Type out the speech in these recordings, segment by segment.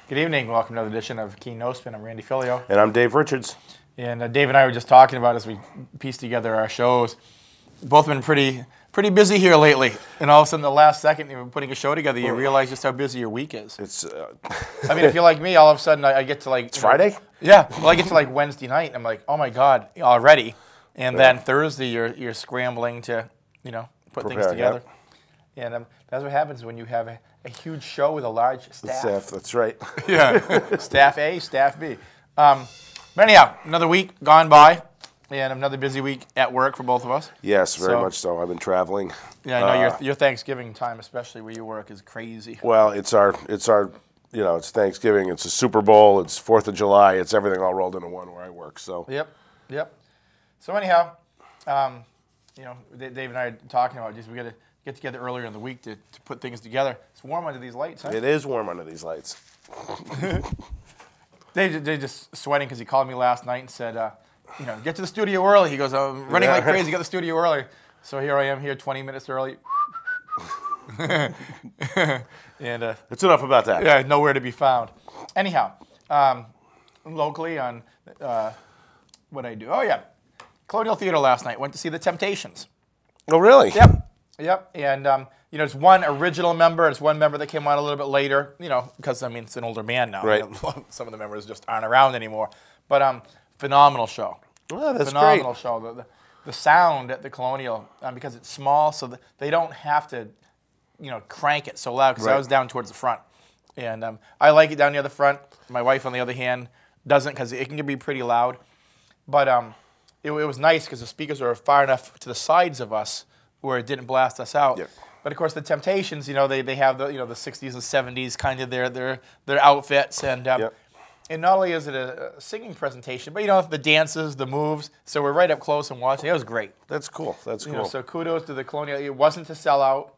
Good evening. Welcome to another edition of Keene No Spin. I'm Randy Filiault. And I'm Dave Richards. And Dave and I were just talking about as we piece together our shows. Both been pretty busy here lately. And all of a sudden, the last second you're putting a show together, you realize just how busy your week is. It's. I mean, if you're like me, all of a sudden I get to like... It's Friday? Yeah. Well, I get to like Wednesday night, and I'm like, oh my God, already. And then Thursday, you're scrambling to, put things together. Yep. And that's what happens when you have a huge show with a large staff. That's right. Yeah. Staff A, Staff B. But anyhow, another week gone by, and another busy week at work for both of us. Yes, very much so. I've been traveling. Yeah, I know your Thanksgiving time, especially where you work, is crazy. Well, it's it's Thanksgiving, it's a Super Bowl, it's 4th of July, it's everything all rolled into one where I work. So. Yep. So anyhow, Dave and I are talking about we got to get together earlier in the week to put things together. It's warm under these lights, huh? It is warm under these lights. Dave's just sweating because he called me last night and said, get to the studio early. He goes, I'm running like crazy, get to the studio early. So here I am 20 minutes early. And it's enough about that. Yeah, nowhere to be found. Anyhow, locally on what I do. Oh, yeah. Colonial Theater last night. Went to see The Temptations. Oh, really? Yep. And, it's one original member. It's one member that came on a little bit later, because, it's an older band now. Right. Some of the members just aren't around anymore. But phenomenal show. Oh, that's phenomenal great. Show. The sound at the Colonial, because it's small, so they don't have to, crank it so loud, because I was down towards the front. And I like it down near the front. My wife, on the other hand, doesn't, because it can be pretty loud. But it was nice because the speakers are far enough to the sides of us where it didn't blast us out. Yep. But of course, the Temptations, they have the the 60s and 70s kind of their outfits, and and not only is it a singing presentation, but the dances, the moves. So we're right up close and watching. It was great. That's cool. That's cool. So kudos to the Colonial. It wasn't to sell out,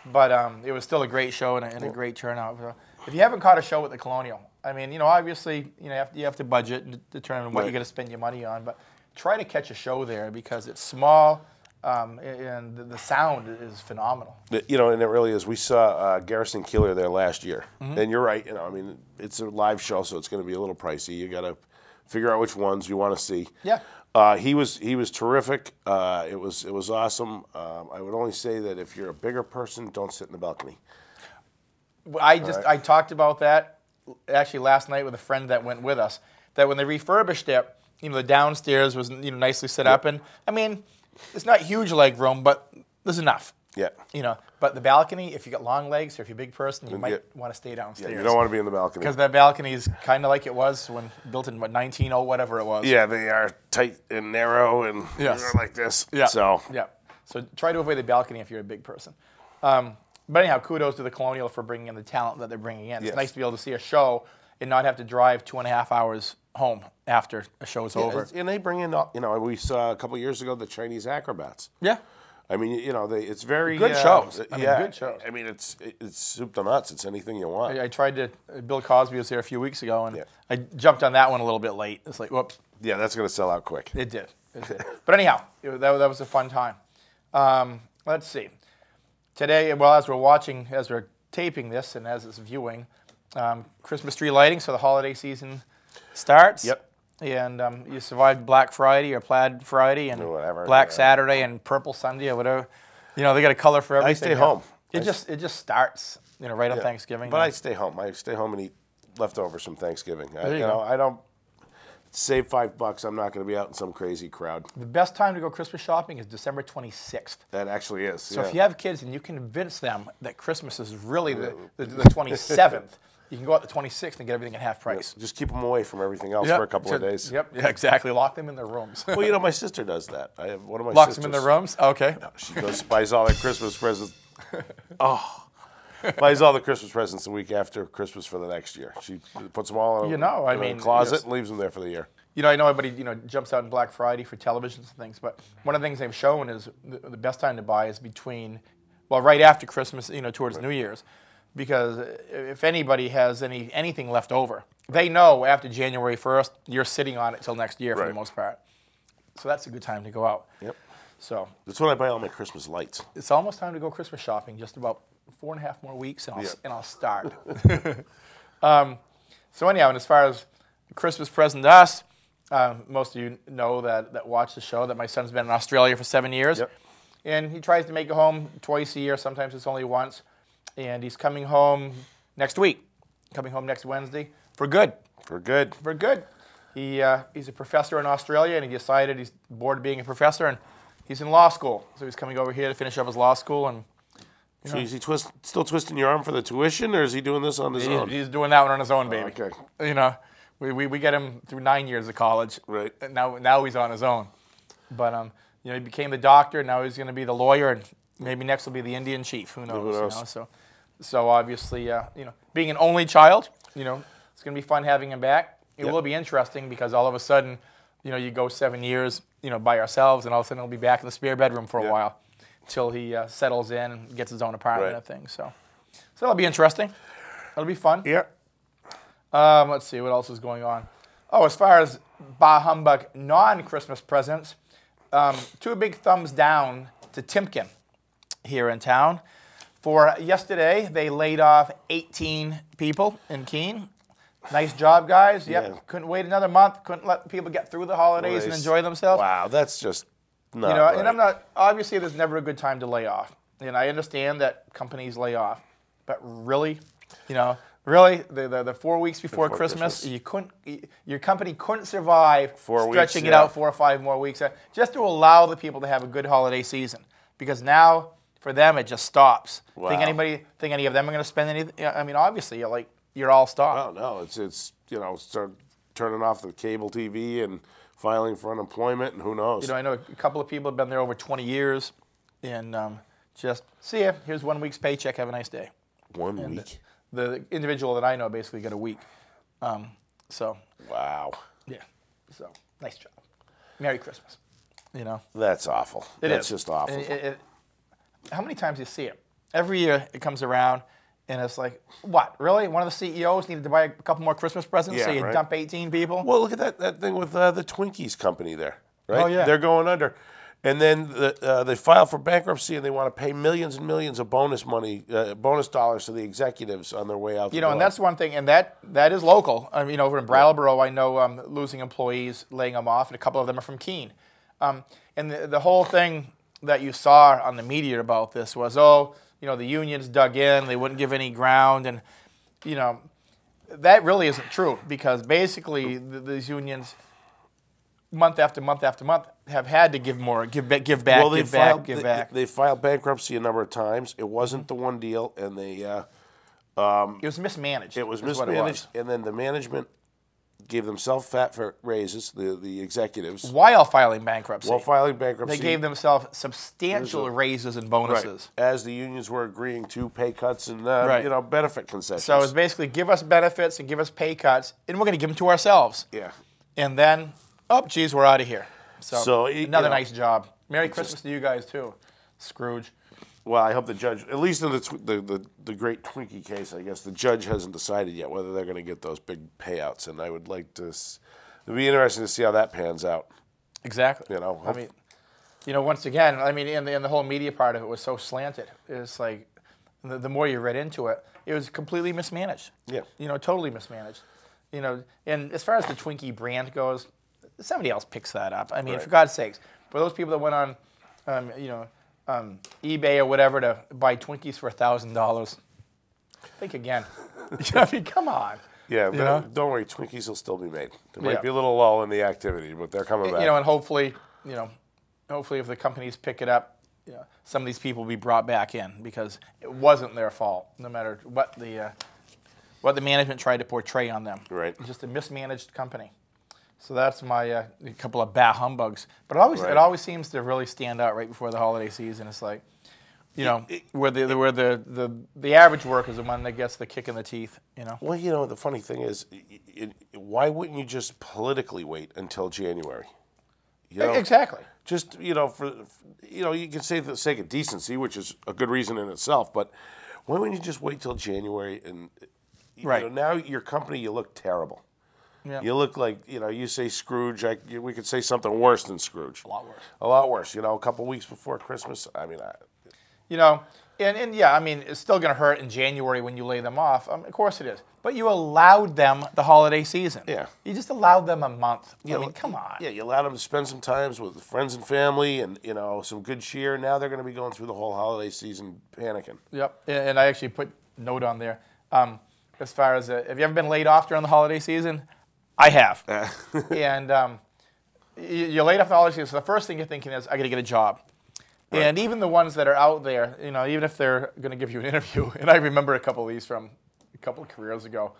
but it was still a great show and a great turnout. So if you haven't caught a show at the Colonial, obviously you have to budget and determine what you're going to spend your money on, but try to catch a show there because it's small. And the sound is phenomenal. And it really is. We saw Garrison Keillor there last year, and you're right. It's a live show, so it's going to be a little pricey. You got to figure out which ones you want to see. Yeah. He was terrific. It was awesome. I would only say that if you're a bigger person, don't sit in the balcony. I talked about that actually last night with a friend that went with us. That when they refurbished it, the downstairs was nicely set up, and it's not huge leg room, but there's enough. Yeah. But the balcony, if you got long legs or if you're a big person, you might want to stay downstairs. Yeah, you don't want to be in the balcony. Because that balcony is kind of like it was when built in 1900 whatever it was. Yeah, they are tight and narrow and they're like this. Yeah. So try to avoid the balcony if you're a big person. But anyhow, kudos to the Colonial for bringing in the talent that they're bringing in. It's nice to be able to see a show and not have to drive 2.5 hours home after a show's over. And they bring in, we saw a couple of years ago the Chinese acrobats. Yeah. It's very good shows. Good shows. It's soup to nuts. It's anything you want. I tried to. Bill Cosby was there a few weeks ago, and I jumped on that one a little bit late. It's like, whoops. Yeah, that's going to sell out quick. It did. But anyhow, that was a fun time. Let's see. Today, as we're taping this, and as it's viewing, Christmas tree lighting, so the holiday season starts. Yep. And you survived Black Friday or Plaid Friday and Black Saturday and Purple Sunday or whatever. They got a color for everything. I stay home. It just starts right on Thanksgiving. But I stay home. I stay home and eat leftovers from Thanksgiving. I don't save $5. I'm not going to be out in some crazy crowd. The best time to go Christmas shopping is December 26th. That actually is. So if you have kids and you convince them that Christmas is really the 27th, you can go out the 26th and get everything at half price. Just keep them away from everything else for a couple of days. Yep. Yeah, exactly. Lock them in their rooms. Well, my sister does that. I have one of my Locks sisters. them in their rooms? Okay. No, she goes buys all their Christmas presents. Buys all the Christmas presents the week after Christmas for the next year. She puts them all in a closet and leaves them there for the year. I know everybody jumps out on Black Friday for televisions and things, but one of the things they've shown is the best time to buy is right after Christmas, towards New Year's. Because if anybody has anything left over, they know after January 1st, you're sitting on it till next year for the most part. So that's a good time to go out. Yep. So that's when I buy all my Christmas lights. It's almost time to go Christmas shopping. Just about 4.5 more weeks, and I'll start. So anyhow, and as far as Christmas present to us, most of you know that watch the show that my son's been in Australia for 7 years. Yep. And he tries to make it home twice a year. Sometimes it's only once. And he's coming home next week. Coming home next Wednesday for good. For good. For good. He's a professor in Australia, and he decided he's bored of being a professor, and he's in law school. So he's coming over here to finish up his law school. And so is he still twisting your arm for the tuition, or is he doing this on his own? He's doing that one on his own, baby. Okay. You know, we get him through 9 years of college. Right. And now he's on his own. But you know, he became the doctor. Now he's going to be the lawyer, and maybe next will be the Indian chief. Who knows? Who knows? You know? So obviously, you know, being an only child, you know, it's going to be fun having him back. It will be interesting because all of a sudden, you know, you go 7 years, you know, by ourselves, and all of a sudden he'll be back in the spare bedroom for a while until he settles in and gets his own apartment and things. So that'll be interesting. That'll be fun. Yeah. Let's see, what else is going on? Oh, as far as bah humbug non-Christmas presents, 2 big thumbs down to Timken here in town. For yesterday, they laid off 18 people in Keene. Nice job, guys. Yep. Yeah. Couldn't wait another month. Couldn't let people get through the holidays and enjoy themselves. Wow, that's just not You know, right. and I'm not, obviously there's never a good time to lay off. And I understand that companies lay off. But really, you know, the 4 weeks before Christmas, your company couldn't survive stretching it out 4 or 5 more weeks just to allow the people to have a good holiday season. Because now, for them, it just stops. Wow. Think any of them are going to spend anything? I mean, obviously, you're all stopped. Well, no, it's you know, start turning off the cable TV and filing for unemployment, and who knows? You know, I know a couple of people have been there over 20 years, and just see ya. Here's 1 week's paycheck. Have a nice day. 1 week. The individual that I know basically got a week. So Wow. yeah. So nice job. Merry Christmas. You know. That's awful. That's just awful. How many times do you see it? Every year it comes around. And it's like, what, really? One of the CEOs needed to buy a couple more Christmas presents, so you dump 18 people? Well, look at that thing with the Twinkies company there, right? Oh, yeah. They're going under. And then they file for bankruptcy, and they want to pay millions and millions of bonus dollars to the executives on their way out. You know, and that's one thing, and that is local. I mean, over in Brattleboro, I know losing employees, laying them off, and a couple of them are from Keene. And the whole thing that you saw on the media about this was, you know, the unions dug in, they wouldn't give any ground, and, you know, that really isn't true because basically these unions, month after month after month, have had to give more, give back, give back. They filed bankruptcy a number of times. It wasn't the one deal, and they... it was mismanaged. It was mismanaged, and then the management gave themselves fat for raises, the executives. While filing bankruptcy. While filing bankruptcy. They gave themselves substantial raises and bonuses. Right. As the unions were agreeing to pay cuts and you know, benefit concessions. So it's basically give us benefits and give us pay cuts, and we're going to give them to ourselves. Yeah. And then, geez, we're out of here. So another nice job. Merry Christmas to you guys, too, Scrooge. Well, I hope the judge, at least in the great Twinkie case, I guess the judge hasn't decided yet whether they're going to get those big payouts, and I would like to. It'd be interesting to see how that pans out. Exactly. You know, I mean, you know, once again, I mean, and the whole media part of it was so slanted. It's like the more you read into it, it was completely mismanaged. Yeah. You know, totally mismanaged. You know, and as far as the Twinkie brand goes, somebody else picks that up. I mean, for God's sakes, for those people that went on, you know, eBay or whatever to buy Twinkies for $1,000. Think again. I mean, come on. Yeah, don't worry. Twinkies will still be made. There might be a little lull in the activity, but they're coming back. You know, and hopefully if the companies pick it up, you know, some of these people will be brought back in because it wasn't their fault, no matter what the management tried to portray on them. Right. It's just a mismanaged company. So that's my couple of bah humbugs. But it always seems to really stand out right before the holiday season. It's like, you know, where the average worker is the one that gets the kick in the teeth. You know. Well, you know, the funny thing is, why wouldn't you just politically wait until January? You know, exactly. Just you know, you can say for the sake of decency, which is a good reason in itself, but why wouldn't you just wait till January and you know, now your company, you look terrible. Yeah. You look like, you know, you say Scrooge, we could say something worse than Scrooge. A lot worse. A lot worse. You know, a couple weeks before Christmas, I mean. You know, And yeah, I mean, it's still going to hurt in January when you lay them off. Of course it is. But you allowed them the holiday season. Yeah. You just allowed them a month. I mean, come on. Yeah, you allowed them to spend some time with friends and family and, some good cheer. Now they're going to be going through the whole holiday season panicking. Yep. And I actually put a note on there. As far as, have you ever been laid off during the holiday season? I have. And you're laid off the holiday season, so the first thing you're thinking is, I got to get a job. Right. And even the ones that are out there, even if they're going to give you an interview, and I remember a couple of these from a couple of careers ago.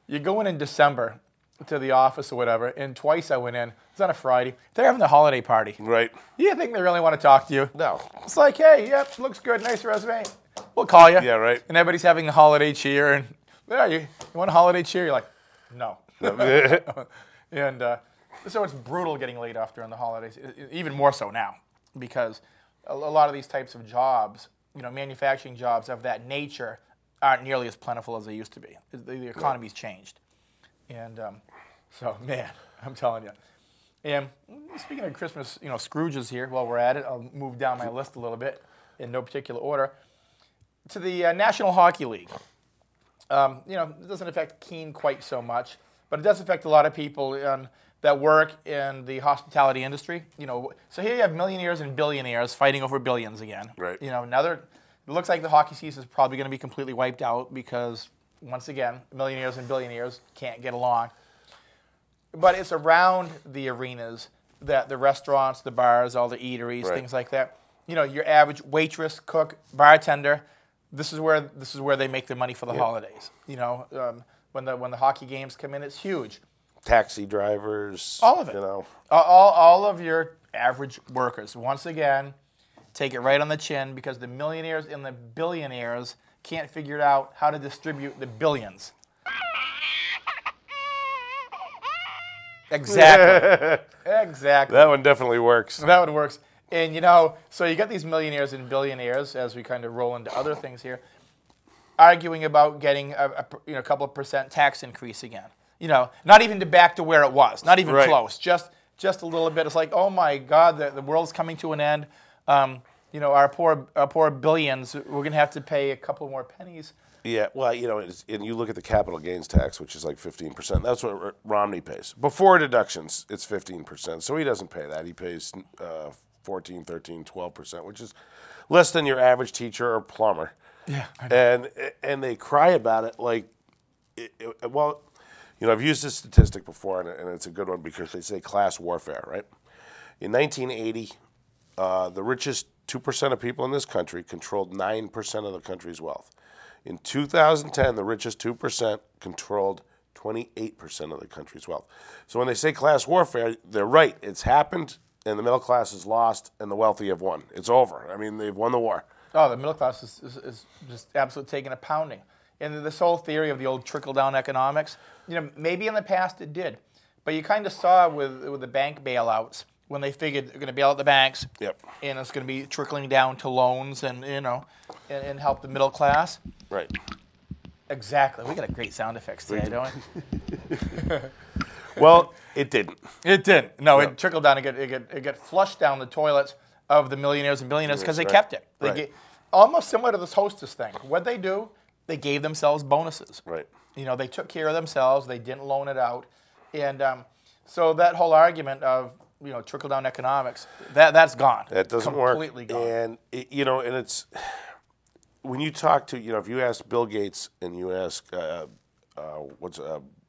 You go in December to the office or whatever, and twice I went in. It's on a Friday. They're having a holiday party. Right. You think they really want to talk to you? No. It's like, hey, yep, looks good, nice resume. We'll call you. Yeah, right. And everybody's having the holiday cheer, and yeah, you want a holiday cheer? You're like, no. And so it's brutal getting laid off during the holidays, even more so now, because a lot of these types of jobs, manufacturing jobs of that nature, aren't nearly as plentiful as they used to be. The economy's changed. And so, man, I'm telling you. And speaking of Christmas, Scrooges here, while we're at it, I'll move down my list a little bit in no particular order. To the National Hockey League. It doesn't affect Keene quite so much, but it does affect a lot of people that work in the hospitality industry. So here you have millionaires and billionaires fighting over billions again. Right. It looks like the hockey season is probably going to be completely wiped out because, once again, millionaires and billionaires can't get along. But it's around the arenas that the restaurants, the bars, all the eateries, right. things like that. Your average waitress, cook, bartender. This is where they make their money for the holidays. When the hockey games come in, it's huge. Taxi drivers. All of it. All of your average workers. Once again, take it right on the chin because the millionaires and the billionaires can't figure out how to distribute the billions. Exactly. Exactly. That one definitely works. That one works. And, so you got these millionaires and billionaires, as we kind of roll into other things here, arguing about getting a couple of % tax increase again. Not even back to where it was. Not even close. Just a little bit. It's like, oh, my God, the world's coming to an end. Our poor billions, we're going to have to pay a couple more pennies. Yeah, well, and you look at the capital gains tax, which is like 15%. That's what Romney pays. Before deductions, it's 15%. So he doesn't pay that. He pays 14, 13, 12%, which is less than your average teacher or plumber. Yeah, I know. And they cry about it like, I've used this statistic before, and it's a good one because they say class warfare, right? In 1980, the richest 2% of people in this country controlled 9% of the country's wealth. In 2010, the richest 2% controlled 28% of the country's wealth. So when they say class warfare, they're right. It's happened, and the middle class has lost, and the wealthy have won. It's over. I mean, they've won the war. Oh, the middle class is just absolutely taking a pounding. And this whole theory of the old trickle-down economics, maybe in the past it did. But you kind of saw with the bank bailouts, when they figured they're going to bail out the banks, yep. And it's going to be trickling down to loans and help the middle class. Right. Exactly. We got a great sound effects today, don't we? Well, it didn't. It didn't. No, it trickled down. It got flushed down the toilets of the millionaires and billionaires because they kept it. Almost similar to this hostess thing. What they do, they gave themselves bonuses. Right. They took care of themselves. They didn't loan it out, and so that whole argument of trickle-down economics, that's gone. That doesn't completely work. Gone. And and it's when you talk to if you ask Bill Gates and you ask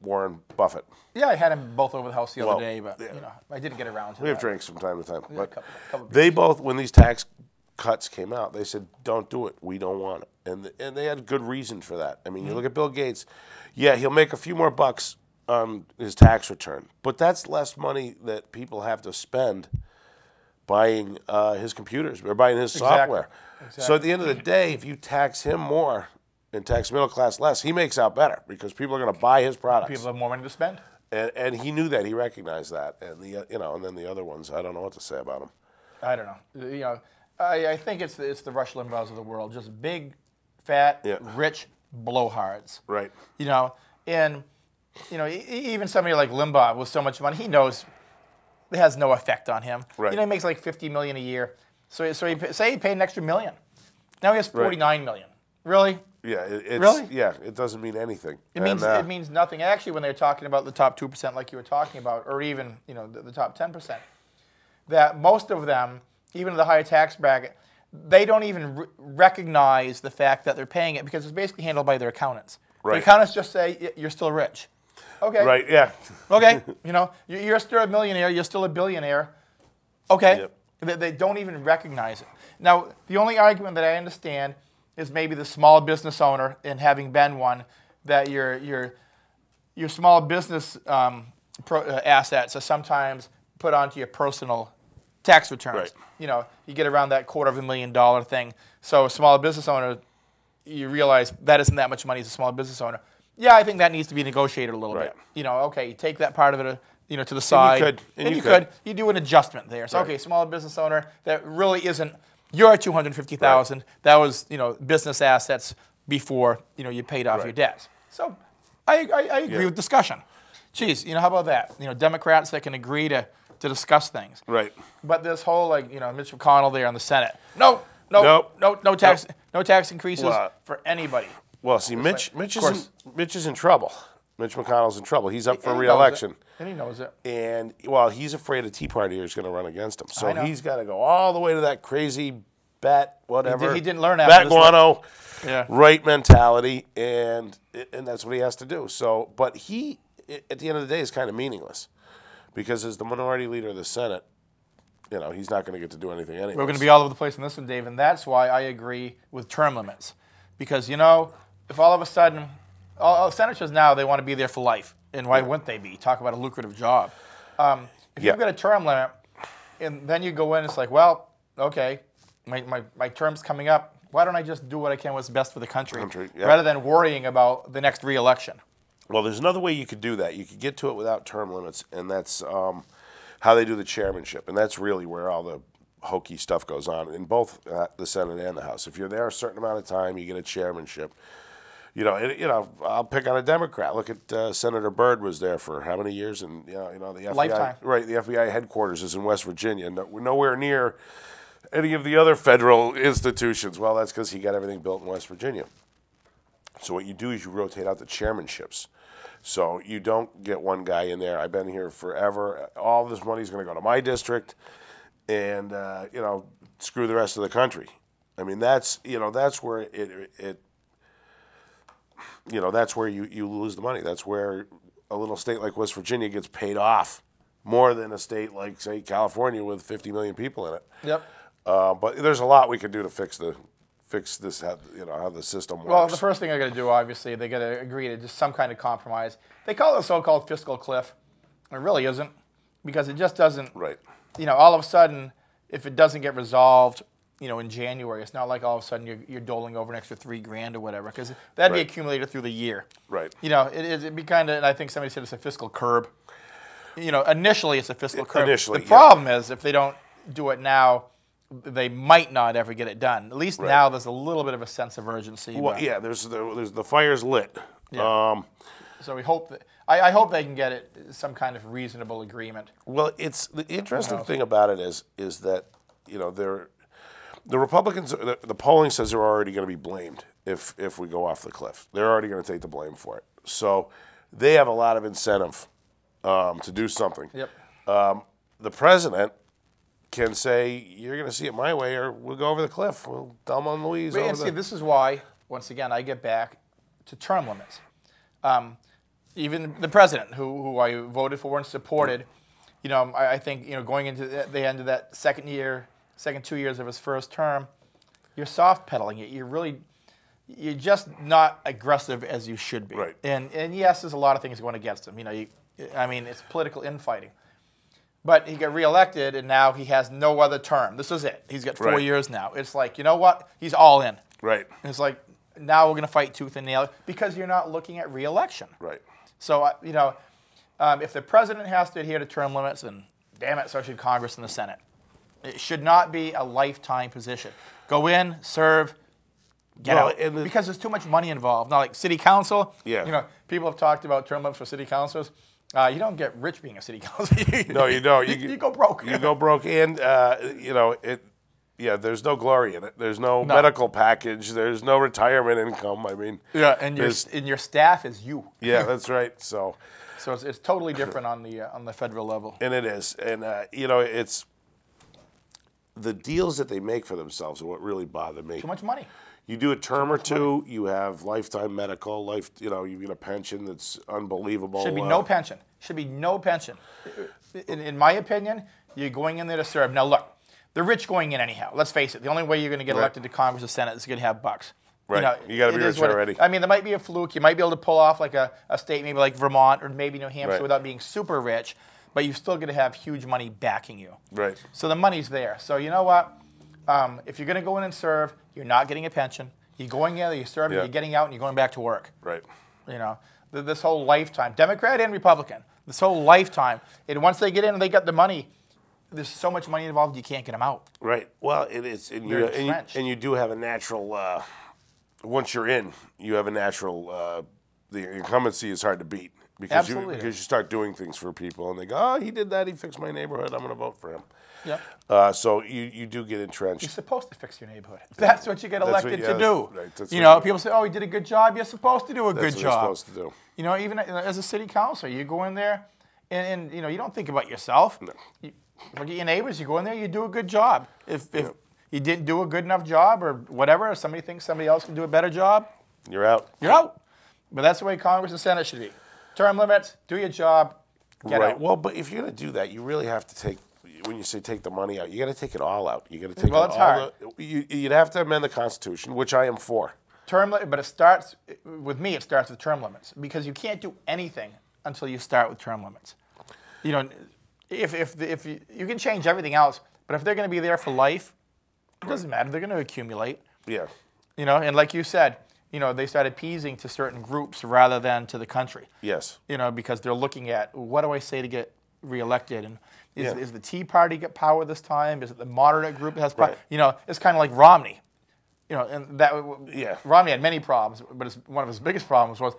Warren Buffett. Yeah, I had them both over the house the other day, but I didn't get around to it. We have drinks from time to time, but couple they both, when these tax cuts came out, they said, "Don't do it. We don't want it," and they had good reason for that. I mean, you look at Bill Gates. Yeah, he'll make a few more bucks on his tax return, but that's less money that people have to spend buying his computers or buying his software. Exactly. So at the end of the day, if you tax him more and tax middle class less, he makes out better because people are going to buy his products. People have more money to spend. And he knew that. He recognized that. And and then the other ones, I don't know what to say about them. I don't know. I think it's the Rush Limbaughs of the world, just big, fat, rich blowhards. Right. And even somebody like Limbaugh with so much money, he knows it has no effect on him. Right. He makes like $50 million a year. So he paid an extra $1 million. Now he has 49 million. Really? Yeah, really? Yeah, it doesn't mean anything. It means nothing. Actually, when they're talking about the top 2%, like you were talking about, or even the top 10%, that most of them, even the higher tax bracket, they don't even recognize the fact that they're paying it because it's basically handled by their accountants. Right. The accountants just say you're still rich. Okay. Right. Yeah. Okay. You're still a millionaire. You're still a billionaire. Okay. Yep. They don't even recognize it. Now, the only argument that I understand is maybe the small business owner, and having been one, that your small business assets are sometimes put onto your personal tax returns. Right. You get around that $250,000 thing. So a small business owner, you realize that isn't that much money as a small business owner. Yeah, I think that needs to be negotiated a little bit. Okay, you take that part of it, to the side. And you could. You do an adjustment there. So, okay, small business owner, that really isn't your $250,000. Right. That was, business assets before, you paid off your debts. So I agree with discussion. Geez, how about that? Democrats that can agree to discuss things. Right. But this whole, Mitch McConnell there in the Senate. No tax increases for anybody. Well, see, Mitch is in trouble. Mitch McConnell's in trouble. He's up for re-election. And he knows it. And, he's afraid a Tea Partier is going to run against him. So he's got to go all the way to that crazy whatever. He didn't learn after guano, right mentality, and that's what he has to do. So, but he, at the end of the day, is kind of meaningless. Because as the minority leader of the Senate, he's not going to get to do anything anyway. We're going to be all over the place in this one, Dave, and that's why I agree with term limits. Because, if all of a sudden, all senators now, they want to be there for life. And why wouldn't they be? Talk about a lucrative job. If you've got a term limit, and then you go in, it's like, well, okay, my term's coming up. Why don't I just do what I can, what's best for the country rather than worrying about the next re-election? Well, there's another way you could do that. You could get to it without term limits, and that's how they do the chairmanship. And that's really where all the hokey stuff goes on in both the Senate and the House. If you're there a certain amount of time, you get a chairmanship. I'll pick on a Democrat. Look at Senator Byrd was there for how many years? And the FBI, lifetime. Right, the FBI headquarters is in West Virginia. We're nowhere near any of the other federal institutions. Well, that's because he got everything built in West Virginia. So what you do is you rotate out the chairmanships. So you don't get one guy in there. I've been here forever. All this money is going to go to my district, and screw the rest of the country. I mean, that's where that's where you lose the money. That's where a little state like West Virginia gets paid off more than a state like, say, California with 50 million people in it. Yep. But there's a lot we could do to fix this, how the system works. Well, the first thing they're going to do, obviously, they got to agree to just some kind of compromise. They call it a so-called fiscal cliff. It really isn't, because it just doesn't. Right. All of a sudden, if it doesn't get resolved, in January, it's not like all of a sudden you're doling over an extra $3,000 or whatever, because that'd be accumulated through the year. Right. It'd be kind of, and I think somebody said it's a fiscal curb. Initially it's a fiscal curb. Initially, the problem is if they don't do it now, they might not ever get it done. At least now there's a little bit of a sense of urgency. Well, there's the fire's lit. Yeah. So we hope that I hope they can get it some kind of reasonable agreement. Well, it's the interesting thing about it is that the Republicans, the polling says they're already going to be blamed if we go off the cliff. They're already going to take the blame for it. So they have a lot of incentive to do something. Yep. The president can say, you're going to see it my way, or we'll go over the cliff. We'll dumb on Louise. And see, this is why, once again, I get back to term limits. Even the president, who I voted for and supported, I think, going into the end of that second 2 years of his first term, you're soft pedaling it. You're just not aggressive as you should be. Right. And yes, there's a lot of things going against him. It's political infighting. But he got reelected, and now he has no other term. This is it. He's got 4 years now. It's like, you know what? He's all in. Right. It's like, now we're going to fight tooth and nail because you're not looking at reelection. Right. So, if the president has to adhere to term limits, then damn it, so should Congress and the Senate. It should not be a lifetime position. Go in, serve, get out. Because there's too much money involved. Not like city council. Yeah. People have talked about term limits for city councilors. You don't get rich being a city councilor. No, you don't. You go broke. You go broke, and Yeah, there's no glory in it. There's no medical package. There's no retirement income. I mean, yeah, and your staff is you. Yeah, that's right. So it's totally different on the federal level. And it is, and you know, it's the deals that they make for themselves are what really bother me. Too much money. You do a term or two, you have lifetime medical, you know, you get a pension that's unbelievable. Should be no pension. Should be no pension. In my opinion, you're going in there to serve. Now look, the rich going in anyhow. Let's face it. The only way you're going to get elected to Congress or Senate is going to have bucks. Right. You got to be rich already. I mean, there might be a fluke. You might be able to pull off like a state maybe like Vermont or maybe New Hampshire without being super rich, but you're still going to have huge money backing you. Right. So the money's there. So you know what? If you're going to go in and serve, you're not getting a pension. You're going in, you're serving, you're getting out, and you're going back to work. Right. You know, this whole lifetime, Democrat and Republican, this whole lifetime. And once they get in and they got the money, there's so much money involved you can't get them out. Right. Well, it is, and you do have a natural. Once you're in, you have a natural. The incumbency is hard to beat because you start doing things for people, and they go, "Oh, he did that. He fixed my neighborhood. I'm going to vote for him." Yeah. So you do get entrenched. You're supposed to fix your neighborhood. That's what you get elected to do. Right, you know, people say, "Oh, he did a good job." You're supposed to do a good job. That's what you're supposed to do. You know, even as a city councilor, you go in there, and you know, you don't think about yourself. No. You look at your neighbors. You go in there, you do a good job. If you didn't do a good enough job or whatever, or somebody thinks somebody else can do a better job, you're out. You're out. But that's the way Congress and Senate should be. Term limits, do your job, get out. Well, but if you're going to do that, you really have to take. When you say take the money out, you got to take it all out. You got to take it's hard. You'd have to amend the Constitution, which I am for. But it starts with me. It starts with term limits because you can't do anything until you start with term limits. You know, if you can change everything else, but if they're going to be there for life, it doesn't matter. They're going to accumulate. Yeah. You know, and like you said, you know, they started appeasing to certain groups rather than to the country. Yes. You know, because they're looking at what do I say to get reelected and. Is the Tea Party get power this time? Is it the moderate group that has power? Right. You know, it's kind of like Romney. You know, and that Romney had many problems, but one of his biggest problems was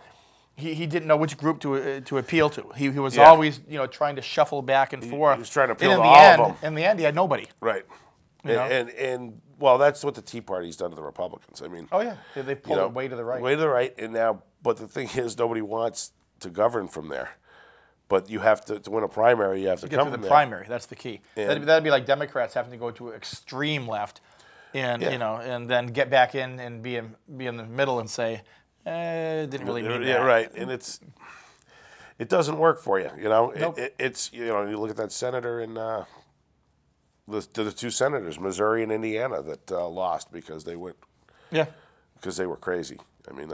he didn't know which group to appeal to. He was always trying to shuffle back and forth. He was trying to appeal to all of them. In the end, he had nobody. Right. And well, that's what the Tea Party's done to the Republicans. I mean, oh yeah, they pulled it way to the right. Way to the right, and now, but the thing is, nobody wants to govern from there. But you have to win a primary. You have to come from the primary. That's the key. That'd be like Democrats having to go to extreme left, and and then get back in and be in the middle and say, didn't really mean that. Yeah, right. And it doesn't work for you. You know, nope. It's you look at that senator in the two senators, Missouri and Indiana, that lost because they went. Yeah. Because they were crazy. I mean,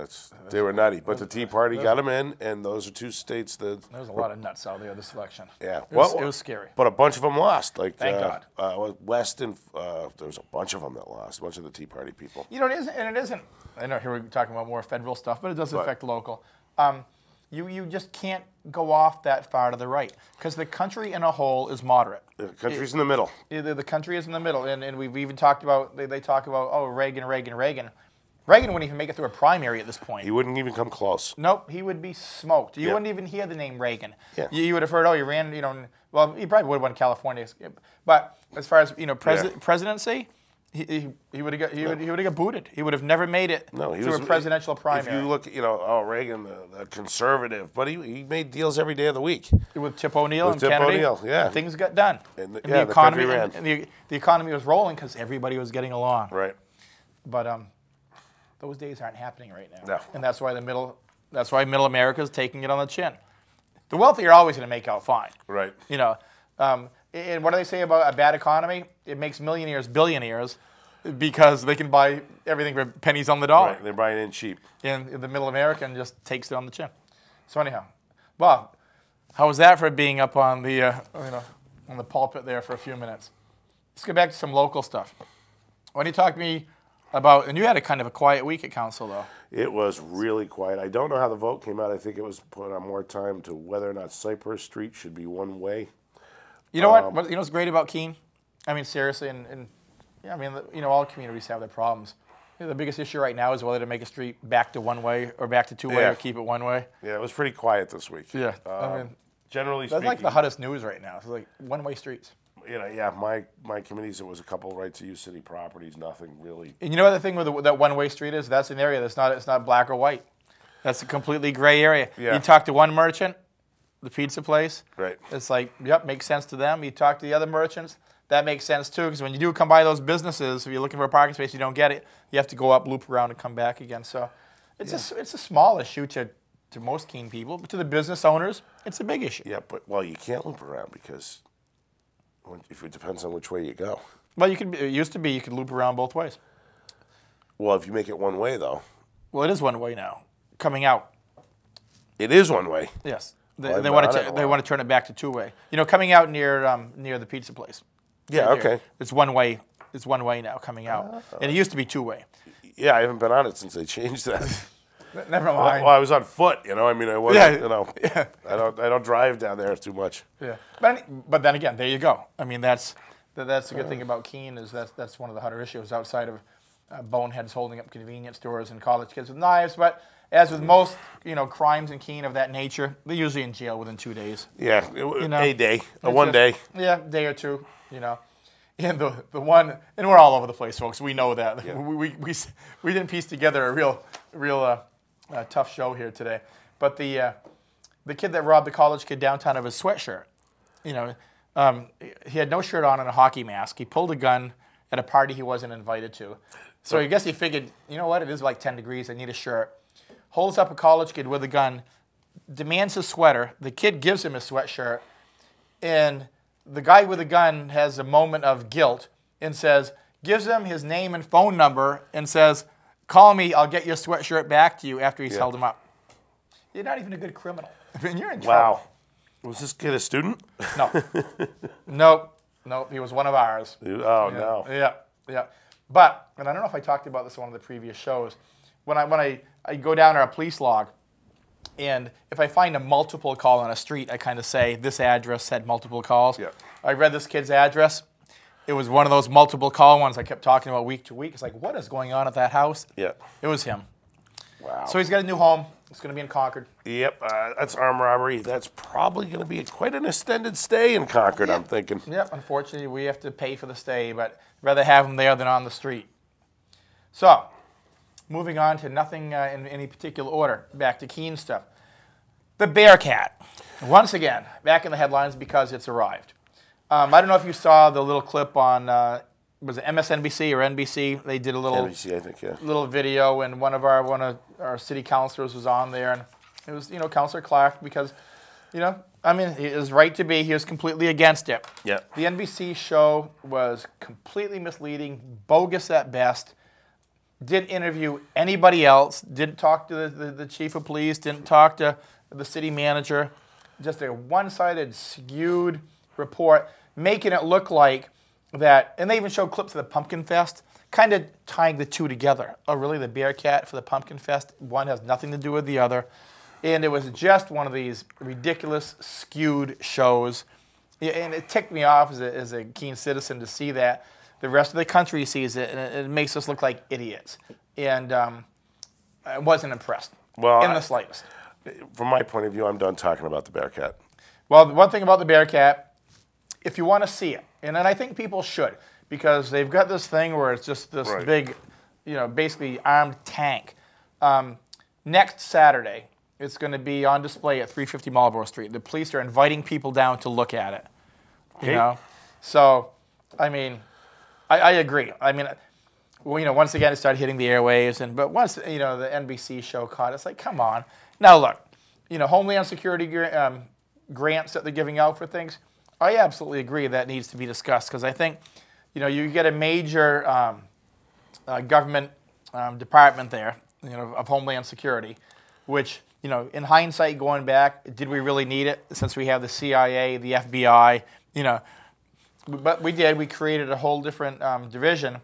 they were nutty. But the Tea Party got them in, and those are two states that... There was a lot of nuts out there this election. Yeah. It was scary. But a bunch of them lost. Like, thank God. West and... there was a bunch of them that lost, a bunch of the Tea Party people. You know, it isn't... I know here we're talking about more federal stuff, but it does affect local. You just can't go off that far to the right because the country in a whole is moderate. The country's in the middle. The country is in the middle, and we've even talked about... They talk about, oh, Reagan. Reagan wouldn't even make it through a primary at this point. He wouldn't even come close. Nope, he would be smoked. You wouldn't even hear the name Reagan. Yeah. You would have heard, oh, he ran, well, he probably would have won California. But as far as, presidency, he would have got booted. He would have never made it through a presidential primary. If you look, Reagan, the conservative, but he made deals every day of the week. With Tip O'Neill and Kennedy. And things got done. And the economy ran. And the economy was rolling because everybody was getting along. Right. But those days aren't happening right now. No. And that's why middle America is taking it on the chin. The wealthy are always going to make out fine. Right. And what do they say about a bad economy? It makes millionaires billionaires because they can buy everything for pennies on the dollar. Right. They're buying in cheap. And the middle American just takes it on the chin. So anyhow, Bob, how was that for being up on the on the pulpit there for a few minutes? Let's get back to some local stuff. Why don't you talk to me about, and you had a kind of a quiet week at council, though. It was really quiet. I don't know how the vote came out. I think it was put on more time to whether or not Cypress Street should be one way. You know what? You know what's great about Keene? I mean, seriously, all communities have their problems. The biggest issue right now is whether to make a street back to one way or back to two way or keep it one way. Yeah, it was pretty quiet this week. Yeah, generally speaking, that's like the hottest news right now. It's like one way streets. yeah, my committees, it was a couple rights to use city properties, nothing really. And you know what the thing with that one-way street is? That's an area that's it's not black or white. That's a completely gray area. Yeah. You talk to one merchant, the pizza place. Right. It's like, yep, makes sense to them. You talk to the other merchants, that makes sense too. Because when you do come by those businesses, if you're looking for a parking space, you don't get it. You have to go up, loop around, and come back again. So it's a small issue to most Keene people, but to the business owners, it's a big issue. Yeah, but well, you can't loop around because if it depends on which way you go. Well, it used to be you could loop around both ways. Well, if you make it one way, though. Well, it is one way now. Coming out. It is one way. Yes. They want to turn it back to two-way. You know, coming out near the pizza place. Yeah. Right okay. there. It's one way. It's one way now coming out, and it used to be two-way. Yeah, I haven't been on it since they changed that. Never mind. Well, I was on foot. You know, I mean, I wasn't. Yeah. You know, Yeah. I don't drive down there too much. Yeah. But then again, there you go. I mean, that's the good thing about Keene is that's one of the harder issues outside of boneheads holding up convenience stores and college kids with knives. But as with most, crimes in Keene of that nature, they're usually in jail within 2 days. Yeah, a day, one day. Yeah, day or two. And the one, and we're all over the place, folks. We know that. Yeah. We didn't piece together a real tough show here today. But the kid that robbed the college kid downtown of his sweatshirt, he had no shirt on and a hockey mask. He pulled a gun at a party he wasn't invited to. So I guess he figured, you know what, it is like 10 degrees, I need a shirt. Holds up a college kid with a gun, demands his sweater. The kid gives him his sweatshirt, and the guy with the gun has a moment of guilt and gives him his name and phone number and says, call me, I'll get your sweatshirt back to you after he's held him up. You're not even a good criminal. I mean, you're in trouble. Wow. Was this kid a student? No. Nope, he was one of ours. Oh, no. Yeah. But, and I don't know if I talked about this on one of the previous shows, when I go down to our police log, and if I find a multiple call on a street, I kind of say, this address had multiple calls. Yeah. I read this kid's address. It was one of those multiple call ones I kept talking about week to week. It's like, what is going on at that house? Yeah. It was him. Wow. So he's got a new home. It's going to be in Concord. Yep, that's armed robbery. That's probably going to be quite an extended stay in Concord, I'm thinking. Yep, unfortunately, we have to pay for the stay, but I'd rather have him there than on the street. So, moving on to nothing in any particular order. Back to Keene stuff. The Bearcat. Once again, back in the headlines because it's arrived. I don't know if you saw the little clip on, was it MSNBC or NBC? They did a little NBC, I think, yeah. Little video, and one of our city councilors was on there, and it was Councilor Clark because, he was right to be. He was completely against it. Yeah. The NBC show was completely misleading, bogus at best. Didn't interview anybody else. Didn't talk to the chief of police. Didn't talk to the city manager. Just a one-sided, skewed report, making it look like that, and they even showed clips of the Pumpkin Fest, kind of tying the two together. Oh, really? The Bearcat for the Pumpkin Fest? One has nothing to do with the other. And it was just one of these ridiculous, skewed shows. And it ticked me off as a Keene citizen to see that. The rest of the country sees it, and it makes us look like idiots. And I wasn't impressed in the slightest. From my point of view, I'm done talking about the Bearcat. Well, the one thing about the Bearcat, if you want to see it, and I think people should, because they've got this thing where it's just this big, basically armed tank. Next Saturday, it's going to be on display at 350 Marlborough Street. The police are inviting people down to look at it. Okay. So, I mean, I agree. I mean, once again, it started hitting the airwaves, but once the NBC show caught it, it's like, come on. Now look, Homeland Security grants that they're giving out for things. I absolutely agree that needs to be discussed because I think, you get a major government department there, of Homeland Security, which, in hindsight, going back, did we really need it since we have the CIA, the FBI, But we did. We created a whole different division,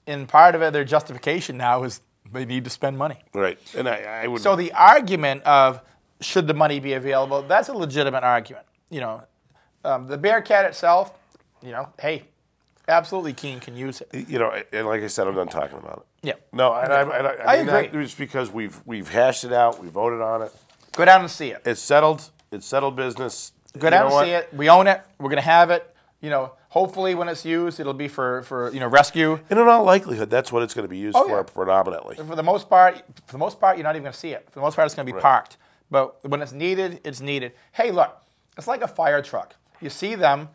and part of it, their justification now is they need to spend money. Right, and I would. So the argument of should the money be available, that's a legitimate argument. The Bearcat itself, hey, absolutely Keene can use it. And like I said, I'm done talking about it. Yeah. No, I agree. It's because we've hashed it out. We voted on it. Go down and see it. It's settled. It's settled business. Go down and see it. We own it. We're going to have it. Hopefully, when it's used, it'll be for rescue. And in all likelihood, that's what it's going to be used for predominantly. For the most part, you're not even going to see it. For the most part, it's going to be parked. But when it's needed, it's needed. Hey, look, it's like a fire truck. You see them.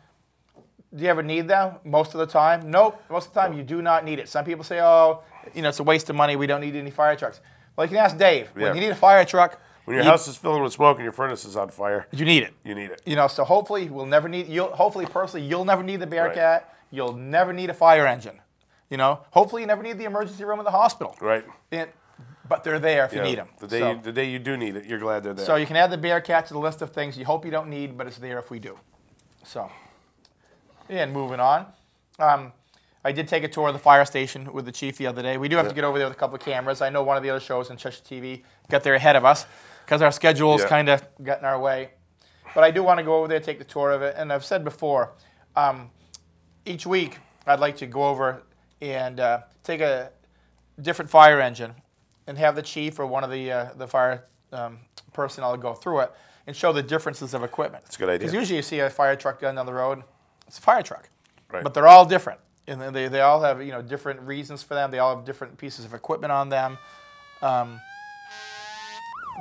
Do you ever need them? Most of the time? Nope. Most of the time, you do not need it. Some people say, oh, it's a waste of money. We don't need any fire trucks. Well, you can ask Dave. When you need a fire truck, when your house is filling with smoke and your furnace is on fire, you need it. You need it. So hopefully we'll never need. Hopefully personally, you'll never need the Bearcat. Right. You'll never need a fire engine. Hopefully you never need the emergency room in the hospital. Right. But they're there if you need them. The day you do need it, you're glad they're there. So you can add the Bearcat to the list of things you hope you don't need, but it's there if we do. So, and moving on. I did take a tour of the fire station with the chief the other day. We do have to get over there with a couple of cameras. I know one of the other shows on Cheshire TV got there ahead of us because our schedules kind of got in our way. But I do want to go over there, take the tour of it. And I've said before, each week I'd like to go over and take a different fire engine and have the chief or one of the fire personnel go through it and show the differences of equipment. That's a good idea. Because usually you see a fire truck down the road, it's a fire truck. Right. But they're all different. And they all have different reasons for them. They all have different pieces of equipment on them.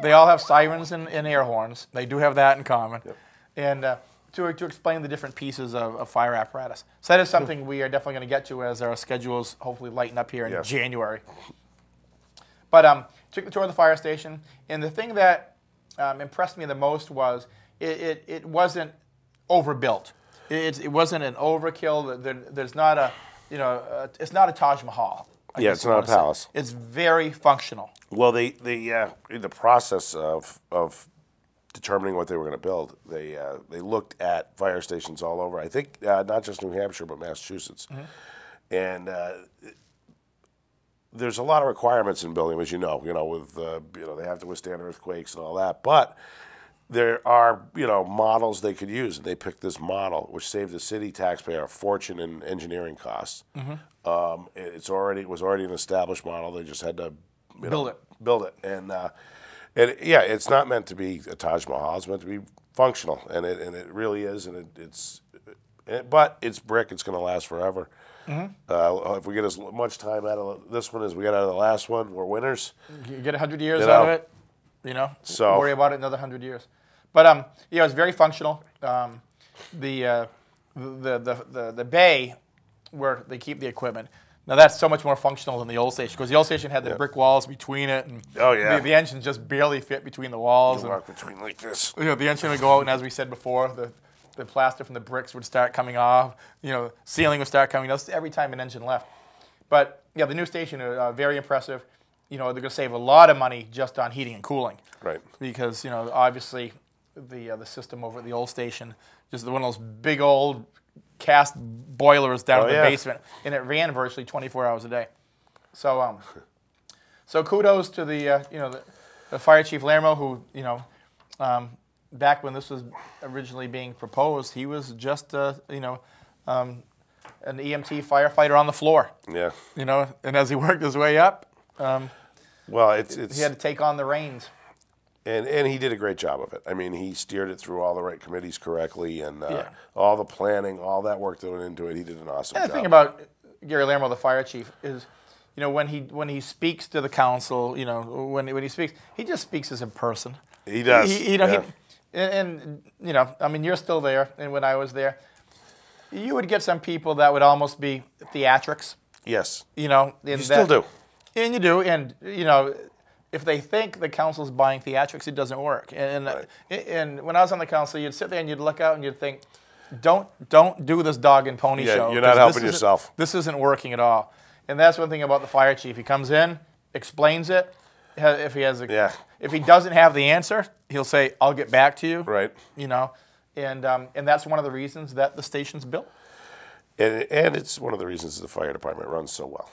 They all have sirens and air horns. They do have that in common. Yep. And to explain the different pieces of fire apparatus. So that is something we are definitely going to get to as our schedules hopefully lighten up here in January. But took the tour of the fire station, and the thing that impressed me the most was it wasn't overbuilt. It wasn't an overkill. There's not a, it's not a Taj Mahal. It's not a palace. It's very functional. Well, in the process of determining what they were going to build, they looked at fire stations all over. I think not just New Hampshire but Massachusetts, and there's a lot of requirements in building them, as you know. With they have to withstand earthquakes and all that, but there are, models they could use. And they picked this model, which saved the city taxpayer a fortune in engineering costs. It was already an established model. They just had to build it. And it's not meant to be a Taj Mahal. It's meant to be functional, and it really is. And but it's brick. It's going to last forever. If we get as much time out of this one as we got out of the last one, we're winners. You get 100 years out of it. So worry about it another 100 years. But it's very functional. The bay where they keep the equipment. Now that's so much more functional than the old station, because the old station had the brick walls between it, and the engine just barely fit between the walls. You walk between like this. The engine would go out, and as we said before, the plaster from the bricks would start coming off. Ceiling would start coming off every time an engine left. But the new station is very impressive. They're going to save a lot of money just on heating and cooling. Right. Because, obviously the system over at the old station, just one of those big old cast boilers down in the basement, and it ran virtually 24 hours a day. So so kudos to the fire chief Lermo, who, back when this was originally being proposed, he was just an EMT firefighter on the floor. Yeah. And as he worked his way up, well, he had to take on the reins. And he did a great job of it. I mean, he steered it through all the right committees correctly, and all the planning, all that work that went into it. He did an awesome job. And the thing about Gary Lermo, the fire chief, is, when he speaks to the council, when he speaks, he just speaks as a person. He does. You're still there, and when I was there, you would get some people that would almost be theatrics. Yes. You still do. And you do, and if they think the council's buying theatrics, it doesn't work. And when I was on the council, you'd sit there and you'd look out and you'd think, don't do this dog and pony show. You're not helping yourself. This isn't working at all. And that's one thing about the fire chief. He comes in, explains it. If he doesn't have the answer, he'll say, "I'll get back to you." Right. And that's one of the reasons that the station's built. And it's one of the reasons the fire department runs so well.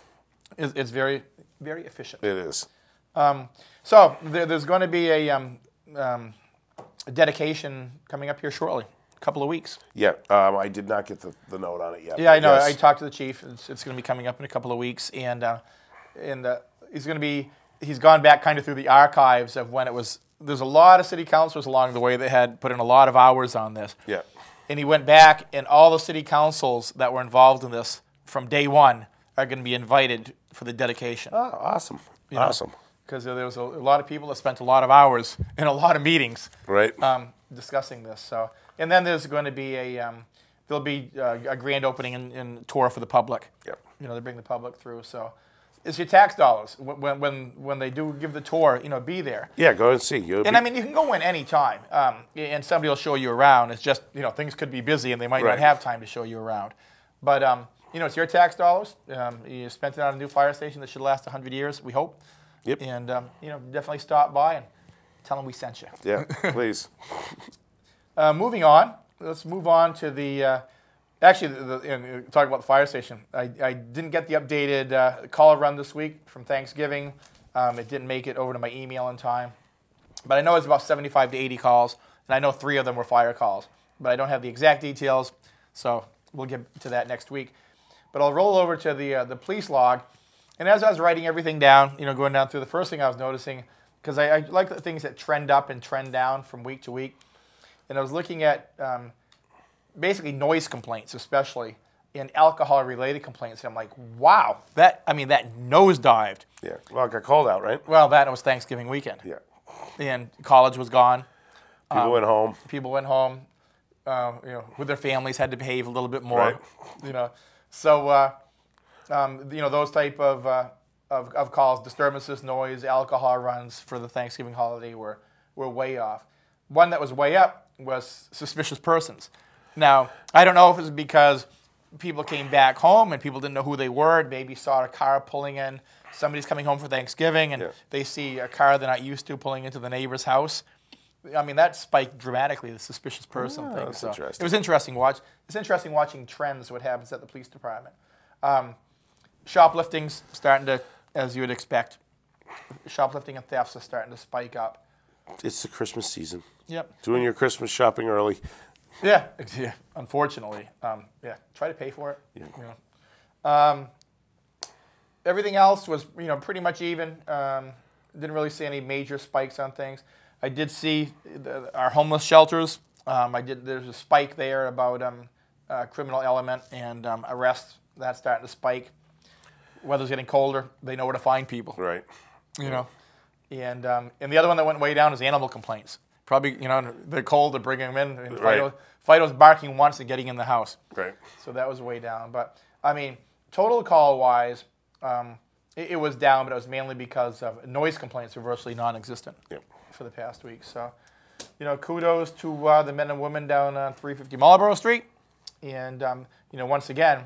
It's very, very efficient. It is. So there's going to be a dedication coming up here shortly, a couple of weeks. Yeah, I did not get the note on it yet. Yeah, I know. Yes. I talked to the chief. It's going to be coming up in a couple of weeks, and he's gone back kind of through the archives of when it was. There's a lot of city councilors along the way that had put in a lot of hours on this. Yeah. And he went back, and all the city councils that were involved in this from day one are going to be invited for the dedication. Oh, awesome. Awesome. Because there was a lot of people that spent a lot of hours in a lot of meetings Right. Discussing this. So, and then there's going to be there'll be a grand opening and tour for the public. Yep. They bring the public through. So it's your tax dollars. When they do give the tour, be there. Yeah, go and see. And I mean, you can go in any time, and somebody will show you around. It's just, things could be busy and they might not have time to show you around. But, it's your tax dollars. You spent it on a new fire station that should last 100 years, we hope. Yep. And, definitely stop by and tell them we sent you. Yeah, please. Moving on, let's move on to the, talk about the fire station. I didn't get the updated call run this week from Thanksgiving. It didn't make it over to my email in time. But I know it's about 75 to 80 calls, and I know 3 of them were fire calls. But I don't have the exact details, so we'll get to that next week. But I'll roll over to the police log. And as I was writing everything down, going down through, the first thing I was noticing, because I like the things that trend up and trend down from week to week, and I was looking at basically noise complaints, especially, and alcohol-related complaints. And I'm like, wow, that nosedived. Yeah, well, it got cold out, right? Well, that was Thanksgiving weekend. Yeah. And college was gone. People went home. People went home, with their families, had to behave a little bit more. Right. So, those type of calls, disturbances, noise, alcohol runs for the Thanksgiving holiday were way off. One that was way up was suspicious persons. Now, I don't know if it's because people came back home and people didn't know who they were, and maybe saw a car pulling in. Somebody's coming home for Thanksgiving, and they see a car they're not used to pulling into the neighbor's house. I mean, that spiked dramatically, the suspicious person thing. That's so interesting. it was interesting watch. It's interesting watching trends, what happens at the police department. Shoplifting's starting to, as you would expect, shoplifting and thefts are starting to spike up. It's the Christmas season. Yep. Doing your Christmas shopping early. Yeah, unfortunately. Try to pay for it. Yeah. Everything else was, pretty much even. Didn't really see any major spikes on things. I did see our homeless shelters. There's a spike there about criminal element and arrests. That's starting to spike. Weather's getting colder. They know where to find people. Right. And the other one that went way down is animal complaints. Probably, they're cold, they're bringing them in. And Fido's barking once and getting in the house. Right. So that was way down. But, I mean, total call-wise, it was down, but it was mainly because of noise complaints were virtually non-existent for the past week. So, kudos to the men and women down on 350 Marlborough Street. And, once again,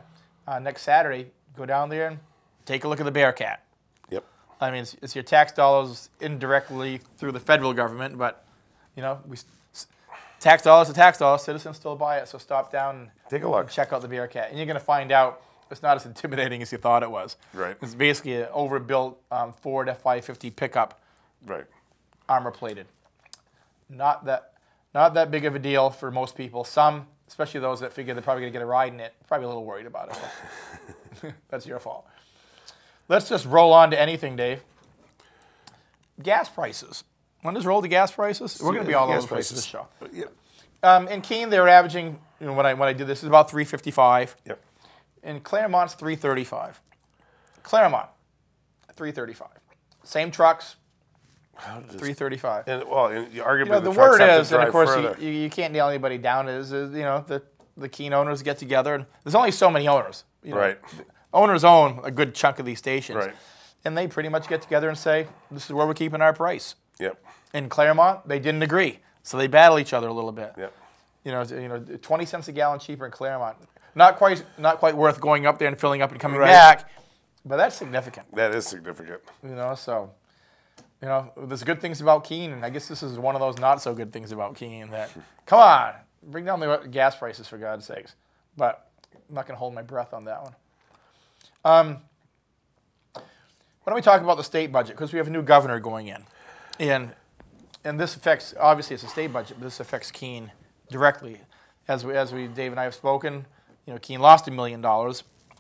next Saturday, go down there and take a look at the Bearcat. Yep. I mean, it's your tax dollars indirectly through the federal government, but, tax dollars to tax dollars, citizens still buy it, so stop down and take a look. Check out the Bearcat. And you're going to find out it's not as intimidating as you thought it was. Right. It's basically an overbuilt Ford F-550 pickup. Right. Armor plated. Not that big of a deal for most people. Some, especially those that figure they're probably going to get a ride in it, probably a little worried about it. That's your fault. Let's just roll on to anything, Dave. Gas prices. Want to just roll the gas prices? We're going to be all over the place this show. In Keene, they were averaging, when I did this, is about $3.55. Yep. In Claremont's $3.35. Claremont, $3.35. Same trucks, $3.35. And arguably the word is, and of course you can't nail anybody down. Is the Keene owners get together, and there's only so many owners. Right. Owners own a good chunk of these stations. Right. And they pretty much get together and say, this is where we're keeping our price. Yep. In Claremont, they didn't agree, so they battle each other a little bit. Yep. 20 cents a gallon cheaper in Claremont. Not quite worth going up there and filling up and coming back, but that's significant. That is significant. There's good things about Keene, and I guess this is one of those not so good things about Keene. That come on, bring down the gas prices for God's sakes. But I'm not going to hold my breath on that one. Why don't we talk about the state budget, because we have a new governor going in. And this affects, obviously it's a state budget, but this affects Keene directly. As we Dave and I have spoken, Keene lost $1 million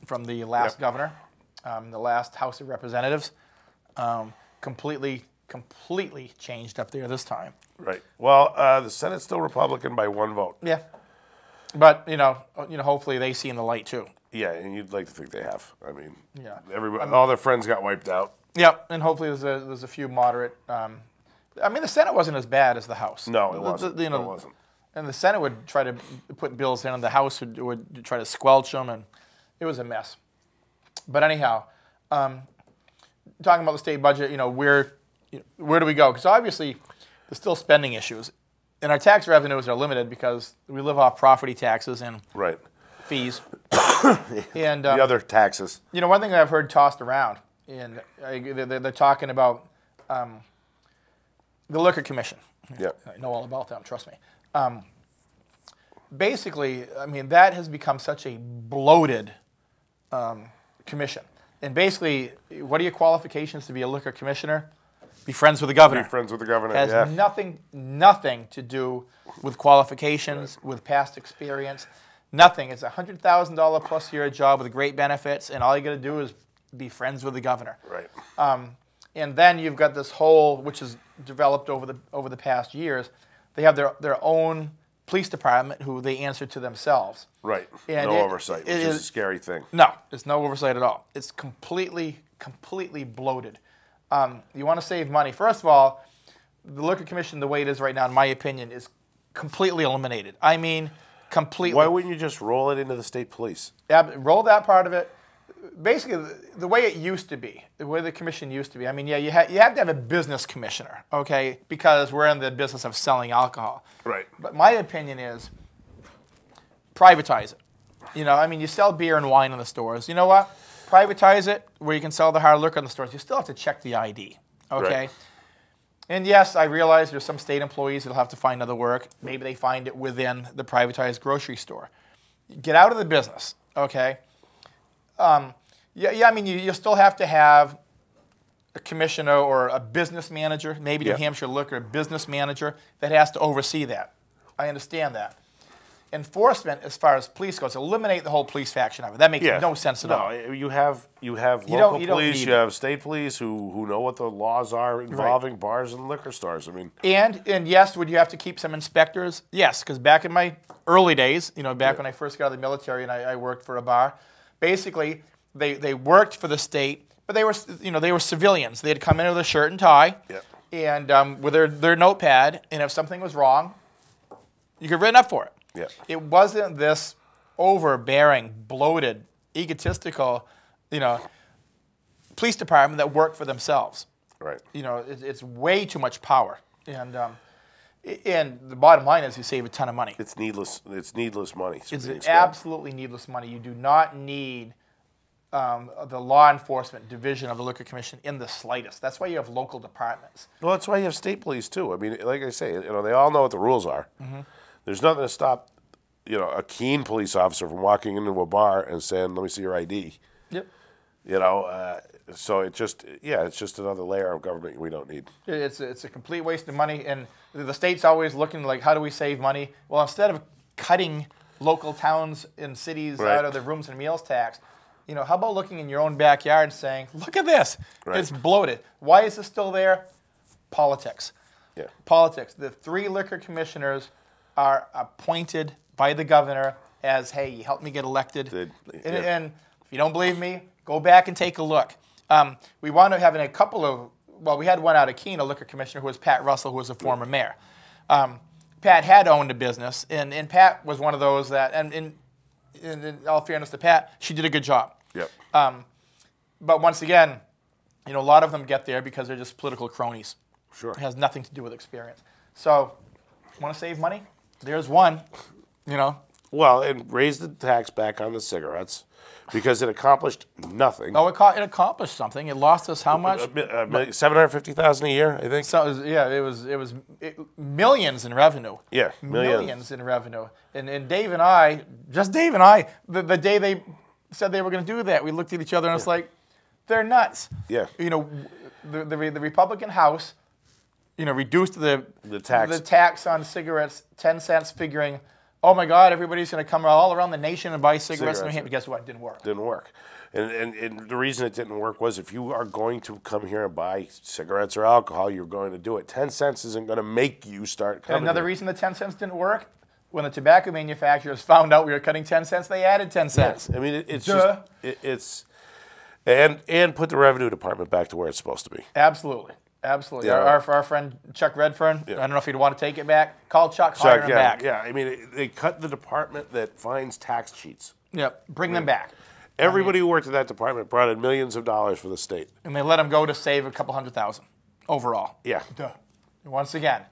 from the last governor, the last House of Representatives. Completely changed up there this time. Right. Well, the Senate's still Republican by 1 vote. Yeah. But hopefully they see in the light too. Yeah, and you'd like to think they have. I mean, Yeah. Everybody, all their friends got wiped out. Yeah, and hopefully there's a few moderate. I mean, the Senate wasn't as bad as the House. No, it wasn't. It wasn't. And the Senate would try to put bills in, and the House would try to squelch them, and it was a mess. But anyhow, talking about the state budget, where do we go? Because obviously there's still spending issues, and our tax revenues are limited because we live off property taxes and fees. And the other taxes. One thing that I've heard tossed around, and they're talking about the Liquor Commission. Yeah, I know all about them. Trust me. Basically, I mean, that has become such a bloated commission. And basically, what are your qualifications to be a liquor commissioner? Be friends with the governor. Be friends with the governor, Has nothing to do with qualifications, with past experience, nothing. It's a $100,000 plus year job with great benefits, and all you got to do is be friends with the governor. Right. And then you've got this whole, which has developed over the past years. They have their own police department who they answer to themselves. Right. And no oversight, which is a scary thing. No, there's no oversight at all. It's completely bloated. You want to save money. First of all, the Liquor Commission, the way it is right now, in my opinion, is completely eliminated. I mean, completely. Why wouldn't you just roll it into the state police? Roll that part of it. Basically, the way it used to be, the way the commission used to be, I mean, yeah, you have to have a business commissioner, okay, because we're in the business of selling alcohol. Right. But my opinion is privatize it. I mean, you sell beer and wine in the stores. You know what? Privatize it where you can sell the hard liquor in the stores. You still have to check the ID, okay? Right. And yes, I realize there's some state employees that'll have to find other work. Maybe they find it within the privatized grocery store. Get out of the business, okay? I mean, you still have to have a commissioner or a business manager, maybe New Hampshire Liquor, a business manager that has to oversee that. I understand that. Enforcement, as far as police goes, eliminate the whole police faction of it. That makes no sense at all. You have local police, you have state police who know what the laws are involving bars and liquor stores. I mean, and yes, would you have to keep some inspectors? Yes, because back in my early days, back when I first got out of the military and I worked for a bar, basically they worked for the state, but they were civilians. They had come in with a shirt and tie, and with their notepad, and if something was wrong, you get written up for it. Yeah. It wasn't this overbearing, bloated, egotistical, police department that worked for themselves. Right. It's way too much power, and the bottom line is you save a ton of money. It's needless. It's needless money. It's absolutely needless money. You do not need the law enforcement division of the Liquor Commission in the slightest. That's why you have local departments. Well, that's why you have state police too. I mean, like I say, they all know what the rules are. Mm-hmm. There's nothing to stop, a Keene police officer from walking into a bar and saying, "Let me see your ID." Yep. So it's just another layer of government we don't need. It's a complete waste of money, and the state's always looking like, how do we save money? Well, instead of cutting local towns and cities out of the rooms and meals tax, how about looking in your own backyard and saying, look at this, it's bloated. Why is this still there? Politics. Yeah. Politics. The 3 liquor commissioners are appointed by the governor as, hey, you helped me get elected. And if you don't believe me, go back and take a look. We wound up having we had one out of Keene, a liquor commissioner, who was Pat Russell, who was a former mayor. Pat had owned a business, and Pat was one of those that, and in all fairness to Pat, she did a good job. Yep. But once again, a lot of them get there because they're just political cronies. Sure. It has nothing to do with experience. So, want to save money? There's one, Well, and raise the tax back on the cigarettes because it accomplished nothing. Oh, it accomplished something. It lost us how much? $750,000 a year, I think. So it was millions in revenue. Yeah, millions in revenue. And Dave and I, the day they said they were going to do that, we looked at each other and it's like, they're nuts. Yeah. The Republican House, reduced the tax on cigarettes 10 cents, figuring, oh my God, everybody's going to come all around the nation and buy cigarettes in New Hampshire. Guess what? It didn't work. Didn't work. And the reason it didn't work was if you are going to come here and buy cigarettes or alcohol, you're going to do it. 10 cents isn't going to make you start coming. Another reason the 10 cents didn't work, when the tobacco manufacturers found out we were cutting 10 cents, they added 10 cents. Yeah. I mean, it's just and put the revenue department back to where it's supposed to be. Absolutely. Absolutely. Yeah. Our friend Chuck Redfern, I don't know if he'd want to take it back. Call Chuck, hire him back. Yeah, I mean, they cut the department that finds tax cheats. Yep, bring them back. Everybody who worked in that department brought in millions of dollars for the state. And they let them go to save a couple $100,000 overall. Yeah. Duh. Once again,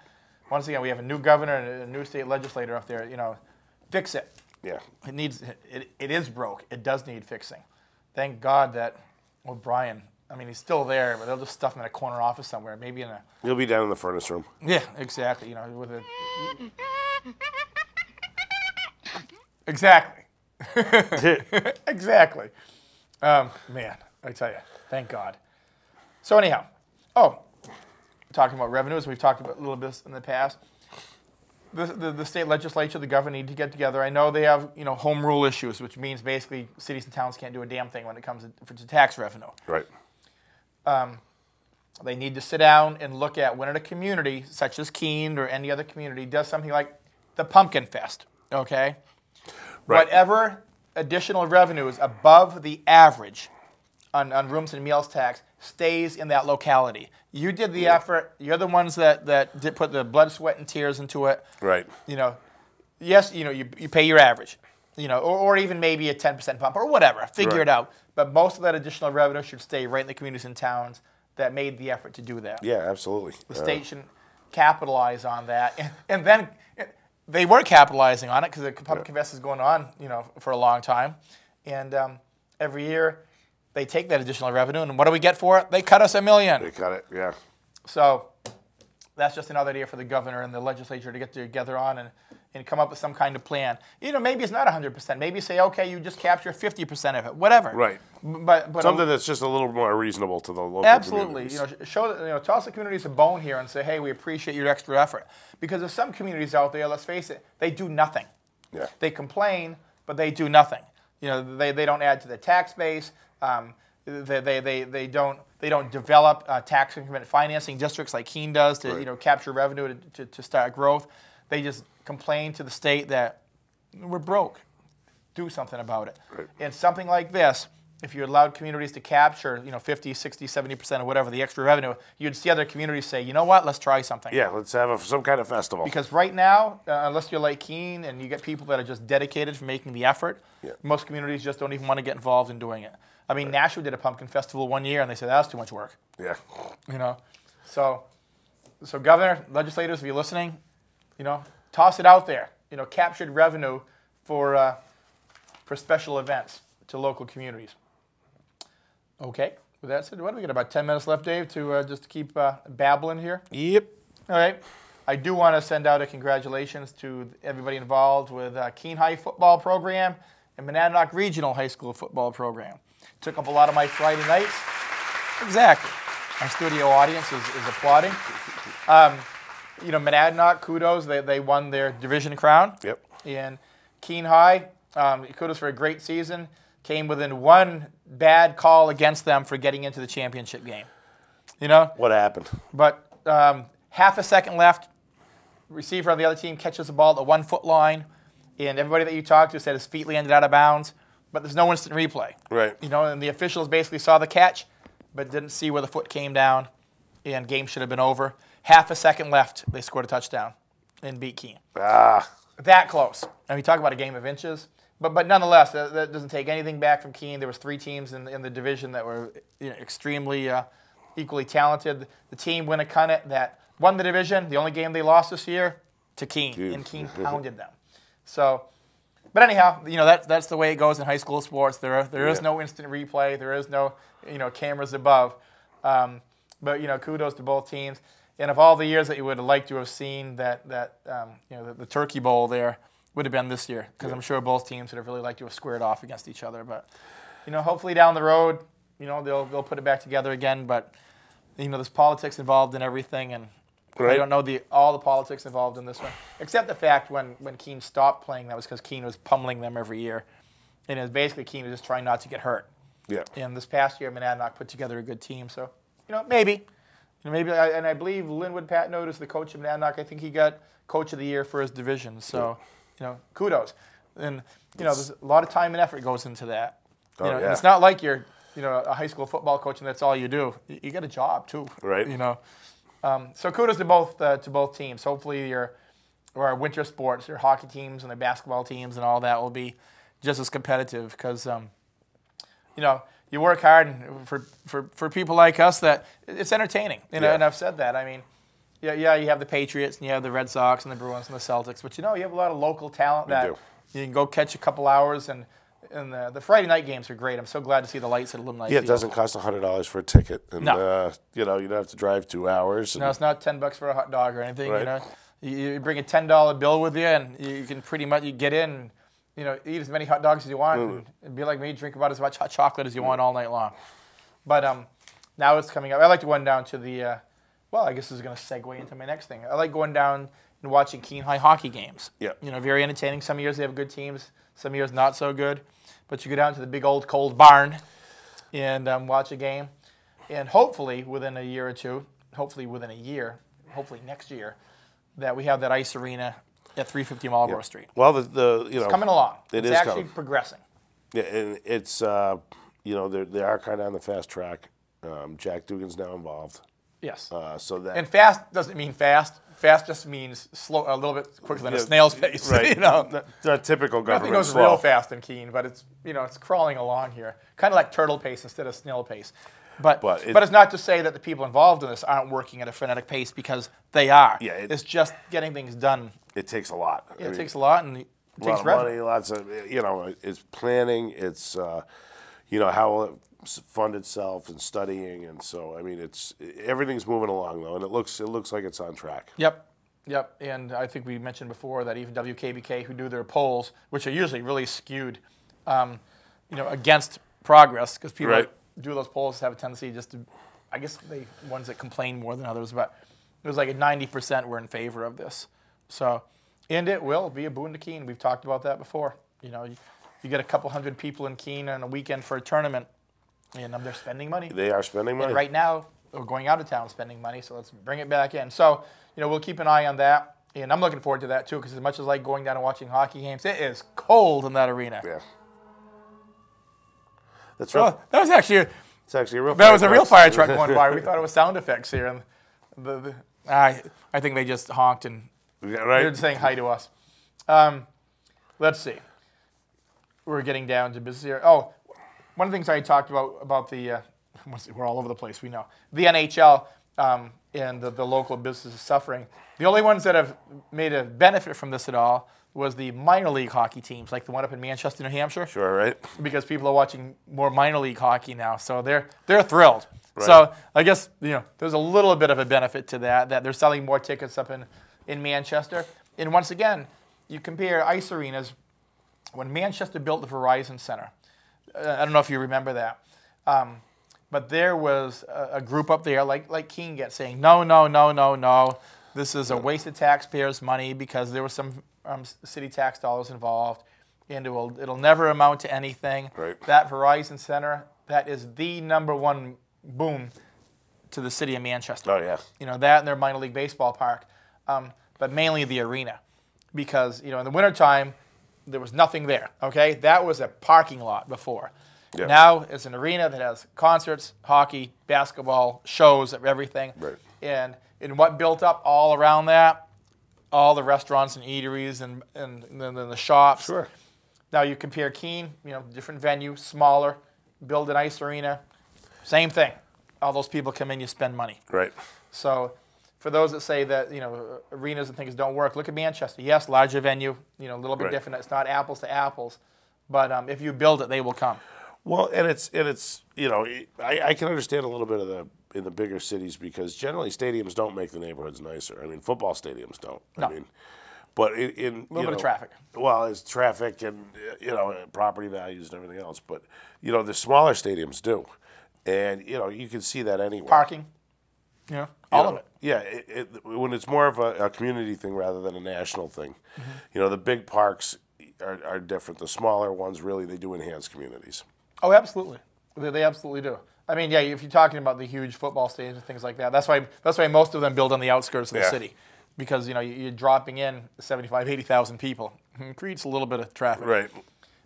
we have a new governor and a new state legislator up there. Fix it. Yeah. It is broke. It does need fixing. Thank God that O'Brien, I mean, he's still there, but they'll just stuff him in a corner office somewhere, maybe in a... He'll be down in the furnace room. Yeah, exactly. With a... Exactly. Exactly. Man, I tell you, thank God. So anyhow, talking about revenues, we've talked about a little bit in the past. The state legislature, the governor need to get together. I know they have home rule issues, which means basically cities and towns can't do a damn thing when it comes to tax revenue. Right. They need to sit down and look at when a community, such as Keene or any other community, does something like the Pumpkin Fest, okay? Right. Whatever additional revenue is above the average on rooms and meals tax stays in that locality. You did the effort. You're the ones that did put the blood, sweat, and tears into it. Right. Yes, you pay your average, or even maybe a 10% bump or whatever. Figure it out. But most of that additional revenue should stay right in the communities and towns that made the effort to do that. Yeah, absolutely. The state should capitalize on that, and then they were capitalizing on it because the Pumpkin Fest is going on, for a long time, and every year they take that additional revenue, and what do we get for it? They cut us $1 million. They cut it, yeah. So that's just another idea for the governor and the legislature to get together on and come up with some kind of plan. Maybe it's not 100%. Maybe say, okay, you just capture 50% of it, whatever. Right. But something that's just a little more reasonable to the local absolutely. communities. Toss the communities a bone here and say, hey, we appreciate your extra effort. Because there's some communities out there, let's face it, they do nothing. Yeah. They complain, but they do nothing. They don't add to the tax base. They don't develop tax increment financing districts like Keene does to capture revenue to start growth. They just complain to the state that we're broke. Do something about it. Right. And something like this, if you allowed communities to capture 50, 60, 70% of whatever the extra revenue, you'd see other communities say, you know what, let's try something. Yeah, let's have some kind of festival. Because right now, unless you're like Keene and you get people that are just dedicated for making the effort, most communities just don't even want to get involved in doing it. I mean, Nashua did a pumpkin festival one year, and they said, that was too much work. Yeah. So Governor, legislators, if you're listening, toss it out there. Captured revenue for special events to local communities. Okay. With that said, what do we got? About 10 minutes left, Dave, to just keep babbling here? Yep. All right. I do want to send out a congratulations to everybody involved with Keene High football program and Monadnock Regional High School football program. Took up a lot of my Friday nights. Exactly. My studio audience is applauding. Monadnock, kudos. They won their division crown. Yep. And Keene High, kudos for a great season. Came within one bad call against them for getting into the championship game. What happened? But half a second left. Receiver on the other team catches the ball at the 1 foot line, and everybody that you talked to said his feet landed out of bounds. But there's no instant replay. Right. And the officials basically saw the catch, but didn't see where the foot came down, and game should have been over. Half a second left, they scored a touchdown and beat Keene. That close. And we talk about a game of inches, but nonetheless, that doesn't take anything back from Keene. There was 3 teams in the division that were extremely equally talented. The team Winnacunnet that won the division, the only game they lost this year, to Keene, and Keene pounded them. So. But anyhow, that's the way it goes in high school sports. There is no instant replay. There is no cameras above. But kudos to both teams. And of all the years that you would have liked to have seen the Turkey Bowl there would have been this year, because I'm sure both teams would have really liked to have squared off against each other. But hopefully down the road, they'll put it back together again. But there's politics involved in everything, and I don't know all the politics involved in this one, except the fact when Keene stopped playing, that was because Keene was pummeling them every year. And it was basically Keene was just trying not to get hurt. Yeah. And this past year, Monadnock put together a good team. So, maybe. I believe Linwood Patnode is the coach of Monadnock. I think he got Coach of the Year for his division. So, kudos. And there's a lot of time and effort goes into that. And yeah. it's not like you're a high school football coach and that's all you do. You got a job too. Right. So kudos to both teams. Hopefully our winter sports, your hockey teams and the basketball teams and all that will be just as competitive because you work hard and for people like us that it's entertaining. And I've said that. I mean, you have the Patriots and you have the Red Sox and the Bruins and the Celtics, but you have a lot of local talent that you can go catch a couple hours and the Friday night games are great. I'm so glad to see the lights at Alumni Field. It doesn't cost $100 for a ticket, and no. You don't have to drive 2 hours. No, it's not $10 for a hot dog or anything. Right. You bring a $10 bill with you, and you can pretty much get in. Eat as many hot dogs as you want, and be like me, drink about as much hot chocolate as you want all night long. But now it's coming up. I like to go down to the. I guess this is going to segue into my next thing. I like going down and watching Keene High hockey games. Yeah. Very entertaining. Some years they have good teams. Some years not so good. But you go down to the big old cold barn and watch a game. And hopefully within a year or two, hopefully next year, that we have that ice arena at 350 Marlborough Street. Well, it's coming along. It's actually coming. Progressing. Yeah, and it's they are kind of on the fast track. Jack Dugan's now involved. Yes. And fast doesn't mean fast. Fast just means slow, a little bit quicker than a snail's pace. Right. Not typical government. Nothing goes slow. real fast in Keene, but it's it's crawling along here, kind of like turtle pace instead of snail pace. But it's not to say that the people involved in this aren't working at a frenetic pace because they are. Yeah. It's just getting things done. It takes a lot. Yeah, it takes a lot, and it takes money, lots of it's planning. It's how it fund itself and studying, and so everything's moving along though, and it looks like it's on track. Yep. And I think we mentioned before that even WKBK, who do their polls, which are usually really skewed, against progress, because people that do those polls have a tendency just to, I guess they ones that complain more than others, but it was like 90% were in favor of this. So, and it will be a boon to Keene. We've talked about that before. You get a couple hundred people in Keene on a weekend for a tournament. And they're spending money. They are spending money. And right now, we're going out of town spending money, so let's bring it back in. So, we'll keep an eye on that. And I'm looking forward to that, too, because as much as I like going down and watching hockey games, it is cold in that arena. Yeah. That's right. Well, that was actually a real that was a real fire truck going by. We thought it was sound effects here. And I think they just honked and they're saying hi to us. Let's see. We're getting down to business here. Oh, one of the things I talked about the we're all over the place. We know the NHL and the local businesses suffering. The only ones that have made a benefit from this at all was the minor league hockey teams, like the one up in Manchester, New Hampshire. Sure, right. Because people are watching more minor league hockey now, so they're thrilled. Right. So I guess there's a little bit of a benefit to that they're selling more tickets up in Manchester. And once again, you compare ice arenas. When Manchester built the Verizon Center, I don't know if you remember that, but there was a group up there like Keene gets saying, no, this is a waste of taxpayers' money because there was some city tax dollars involved, and it'll never amount to anything. Right. That Verizon Center, that is the #1 boom to the city of Manchester. Oh yeah. That and their minor league baseball park, but mainly the arena, because in the wintertime, there was nothing there, okay? That was a parking lot before. Yeah. Now it's an arena that has concerts, hockey, basketball, shows, everything. Right. And what built up all around that, all the restaurants and eateries and then the shops. Sure. Now you compare Keene, different venue, smaller, build an ice arena, same thing. All those people come in, you spend money. Right. So for those that say that arenas and things don't work, look at Manchester. Yes, larger venue, a little bit different. It's not apples to apples, but if you build it, they will come. Well, and it's I can understand a little bit of in the bigger cities because generally stadiums don't make the neighborhoods nicer. I mean, football stadiums don't. No. But in a little bit of traffic. Well, it's traffic and property values and everything else. But the smaller stadiums do, and you can see that anywhere. Parking. All of it. Yeah, when it's more of a community thing rather than a national thing. Mm-hmm. The big parks are different. The smaller ones really they do enhance communities. Oh, absolutely. They absolutely do. I mean, yeah, if you're talking about the huge football stadiums and things like that, that's why most of them build on the outskirts of the city, because you're dropping in 75,000, 80,000 people creates a little bit of traffic. Right.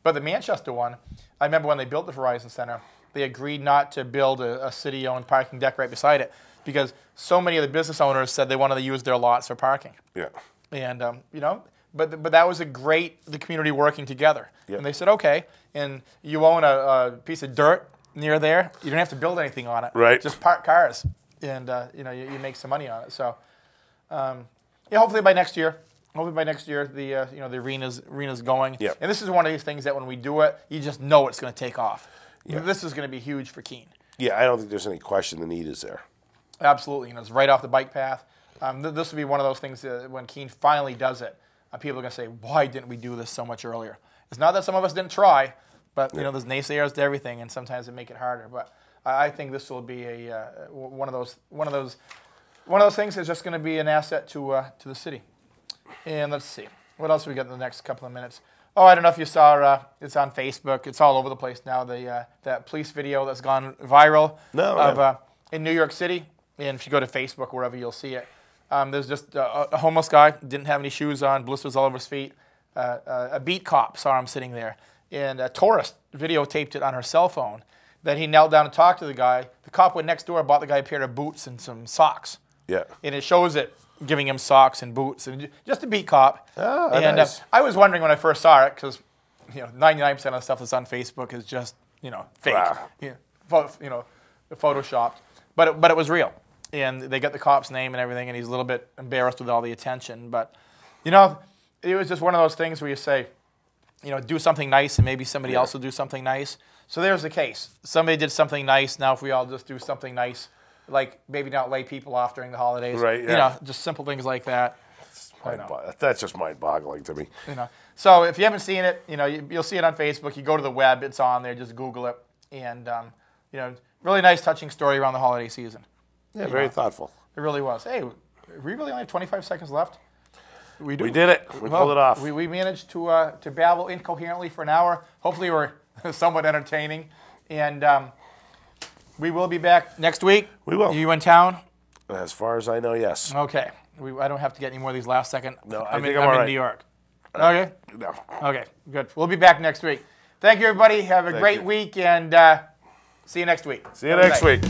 But the Manchester one, I remember when they built the Verizon Center, they agreed not to build a city-owned parking deck right beside it because so many of the business owners said they wanted to use their lots for parking. Yeah. And, you know, but that was the community working together. Yep. And they said, okay, and you own a piece of dirt near there, you don't have to build anything on it. Right. Just park cars, and, you know, you make some money on it. So, yeah, hopefully by next year. Hopefully by next year, you know, the arena's going. Yep. And this is one of these things that when we do it, you just know it's going to take off. Yep. This is going to be huge for Keene. Yeah, I don't think there's any question the need is there. Absolutely. You know, it's right off the bike path. This will be one of those things when Keene finally does it, people are going to say, why didn't we do this so much earlier? It's not that some of us didn't try, but, you know, there's naysayers to everything, and sometimes it make it harder. But I think this will be one of those things that's just going to be an asset to the city. And let's see. What else we got in the next couple of minutes? Oh, I don't know if you saw, it's on Facebook. It's all over the place now, that police video that's gone viral in New York City. And if you go to Facebook, wherever, you'll see it. There's just a homeless guy, didn't have any shoes on, blisters all over his feet. A beat cop saw him sitting there. And a tourist videotaped it on her cell phone. Then he knelt down and talked to the guy. The cop went next door, bought the guy a pair of boots and some socks. Yeah. And it shows it giving him socks and boots, and just a beat cop. Oh, and nice. I was wondering when I first saw it, because 99% of the stuff that's on Facebook is just fake, photoshopped. But it was real, and they got the cop's name and everything, and he's a little bit embarrassed with all the attention. But it was just one of those things where you say, do something nice, and maybe somebody else will do something nice. So there's the case. Somebody did something nice. Now if we all just do something nice, like maybe not lay people off during the holidays. Right, yeah. Just simple things like that. That's just mind-boggling to me. So if you haven't seen it, you'll see it on Facebook. You go to the web, it's on there. Just Google it, and really nice, touching story around the holiday season. Yeah, very thoughtful. It really was. Hey, we really only have 25 seconds left. We do. We did it. We pulled it off. We managed to babble incoherently for an hour. Hopefully, we're somewhat entertaining, and we will be back next week. We will. Are you in town? As far as I know, yes. Okay. I don't have to get any more of these last second. No, I'm in New York. Okay? No. Okay, good. We'll be back next week. Thank you, everybody. Have a great week, and see you next week. See you next week.